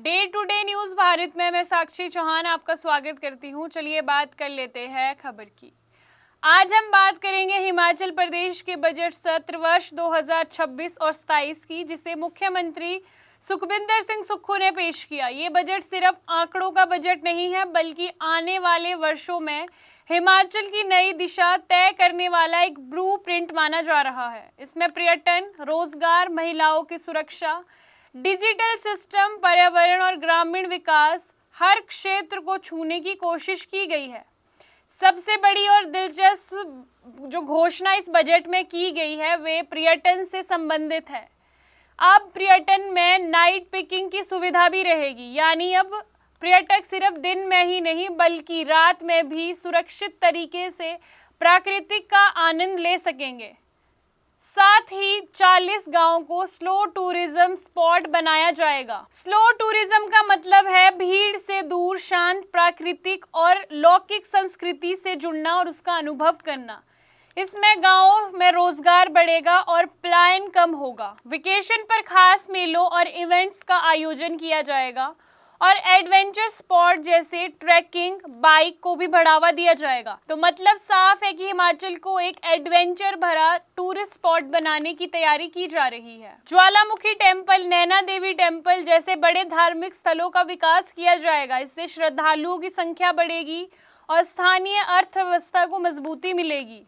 Day to day news Bharat में मैं साक्षी चौहान आपका स्वागत करती हूं। चलिए बात कर लेते हैं खबर की। आज हम बात करेंगे हिमाचल प्रदेश के बजट सत्र वर्ष 2026 और 27 की, जिसे मुख्यमंत्री सुखविंदर सिंह सुक्खू ने पेश किया। ये बजट सिर्फ आंकड़ों का बजट नहीं है, बल्कि आने वाले वर्षों में हिमाचल की नई दिशा तय करने वाला एक ब्लूप्रिंट माना जा रहा है। इसमें पर्यटन, रोजगार, महिलाओं की सुरक्षा, डिजिटल सिस्टम, पर्यावरण और ग्रामीण विकास, हर क्षेत्र को छूने की कोशिश की गई है। सबसे बड़ी और दिलचस्प जो घोषणा इस बजट में की गई है वे पर्यटन से संबंधित है। अब पर्यटन में नाइट पिकिंग की सुविधा भी रहेगी, यानी अब पर्यटक सिर्फ दिन में ही नहीं बल्कि रात में भी सुरक्षित तरीके से प्राकृतिक का आनंद ले सकेंगे। साथ ही 40 गांवों को स्लो टूरिज्म स्पॉट बनाया जाएगा। स्लो टूरिज्म का मतलब है भीड़ से दूर, शांत, प्राकृतिक और लौकिक संस्कृति से जुड़ना और उसका अनुभव करना। इसमें गांवों में रोजगार बढ़ेगा और पलायन कम होगा। वेकेशन पर खास मेलों और इवेंट्स का आयोजन किया जाएगा और एडवेंचर स्पॉट जैसे ट्रैकिंग, बाइक को भी बढ़ावा दिया जाएगा। तो मतलब साफ है कि हिमाचल को एक एडवेंचर भरा टूरिस्ट स्पॉट बनाने की तैयारी की जा रही है। ज्वालामुखी टेम्पल, नैना देवी टेम्पल जैसे बड़े धार्मिक स्थलों का विकास किया जाएगा। इससे श्रद्धालुओं की संख्या बढ़ेगी और स्थानीय अर्थव्यवस्था को मजबूती मिलेगी।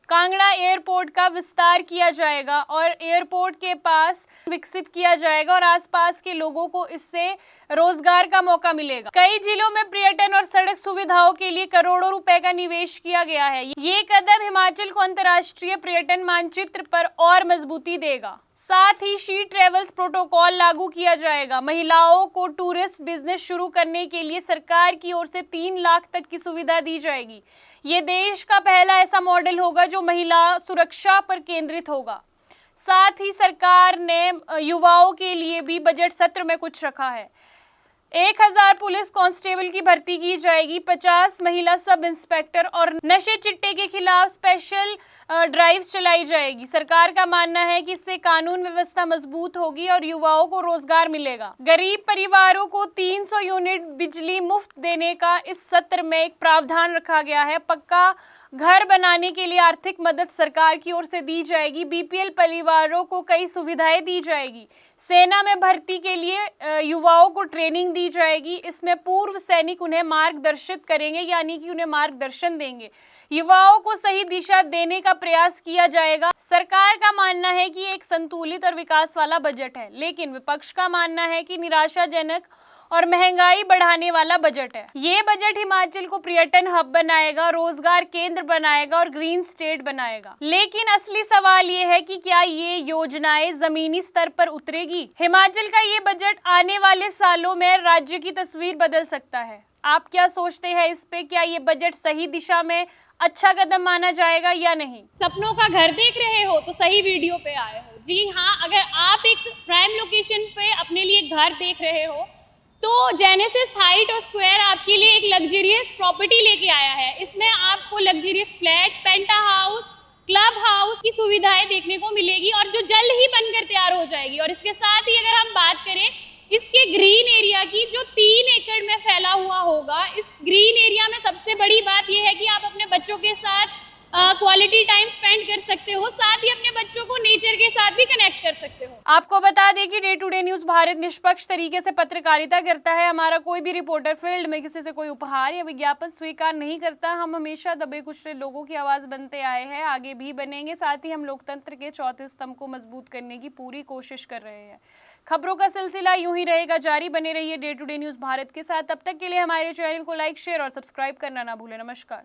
कांगड़ा एयरपोर्ट का विस्तार किया जाएगा और एयरपोर्ट के पास विकसित किया जाएगा और आसपास के लोगों को इससे रोजगार का मौका मिलेगा। कई जिलों में पर्यटन और सड़क सुविधाओं के लिए करोड़ों रुपए का निवेश किया गया है। ये कदम हिमाचल को अंतर्राष्ट्रीय पर्यटन मानचित्र पर और मजबूती देगा। साथ ही शी ट्रेवल्स प्रोटोकॉल लागू किया जाएगा। महिलाओं को टूरिस्ट बिजनेस शुरू करने के लिए सरकार की ओर से 3 लाख तक की सुविधा दी जाएगी। ये देश का पहला ऐसा मॉडल होगा जो महिला सुरक्षा पर केंद्रित होगा। साथ ही सरकार ने युवाओं के लिए भी बजट सत्र में कुछ रखा है। 1000 पुलिस कांस्टेबल की भर्ती की जाएगी, 50 महिला सब इंस्पेक्टर और नशे चिट्टे के खिलाफ स्पेशल ड्राइव्स चलाई जाएगी। सरकार का मानना है कि इससे कानून व्यवस्था मजबूत होगी और युवाओं को रोजगार मिलेगा। गरीब परिवारों को 300 यूनिट बिजली मुफ्त देने का इस सत्र में एक प्रावधान रखा गया है। पक्का घर बनाने के लिए आर्थिक मदद सरकार की ओर से दी जाएगी। बीपीएल परिवारों को कई सुविधाएं दी जाएगी। सेना में भर्ती के लिए युवाओं को ट्रेनिंग दी जाएगी। इसमें पूर्व सैनिक उन्हें मार्गदर्शित करेंगे, यानी कि उन्हें मार्गदर्शन देंगे। युवाओं को सही दिशा देने का प्रयास किया जाएगा। सरकार का मानना है कि एक संतुलित और विकास वाला बजट है, लेकिन विपक्ष का मानना है कि निराशाजनक और महंगाई बढ़ाने वाला बजट है। ये बजट हिमाचल को पर्यटन हब बनाएगा, रोजगार केंद्र बनाएगा और ग्रीन स्टेट बनाएगा। लेकिन असली सवाल ये है कि क्या ये योजनाएं जमीनी स्तर पर उतरेगी? हिमाचल का ये बजट आने वाले सालों में राज्य की तस्वीर बदल सकता है। आप क्या सोचते हैं इस पे? क्या ये बजट सही दिशा में अच्छा कदम माना जाएगा या नहीं? सपनों का घर देख रहे हो तो सही वीडियो पे आए हो। जी हाँ, अगर आप एक प्राइम लोकेशन पे अपने लिए घर देख रहे हो तो जेनेसिस हाइट और स्क्वायर आपके लिए एक लग्जरियस प्रॉपर्टी लेके आया है। इसमें आपको लग्जरियस फ्लैट, पेंटा हाउस, क्लब हाउस की सुविधाएं देखने को मिलेगी और जो जल्द ही बनकर तैयार हो जाएगी। और इसके साथ ही अगर हम बात करें इसके ग्रीन एरिया की, जो 3 एकड़ में फैला हुआ होगा, इस ग्रीन एरिया में सबसे बड़ी बात यह है कि आप अपने बच्चों के साथ क्वालिटी टाइम स्पेंड कर सकते हो, साथ ही अपने बच्चों को नेचर के साथ भी कनेक्ट कर सकते हो। आपको बता दें कि day to day news Bharat निष्पक्ष तरीके से पत्रकारिता करता है। हमारा कोई भी रिपोर्टर फील्ड में किसी से कोई उपहार या विज्ञापन स्वीकार नहीं करता। हम हमेशा दबे कुचले लोगों की आवाज बनते आए हैं, आगे भी बनेंगे। साथ ही हम लोकतंत्र के चौथे स्तंभ को मजबूत करने की पूरी कोशिश कर रहे हैं। खबरों का सिलसिला यूं ही रहेगा जारी। बने रहिए day to day news Bharat के साथ। तब तक के लिए हमारे चैनल को लाइक, शेयर और सब्सक्राइब करना ना भूलें। नमस्कार।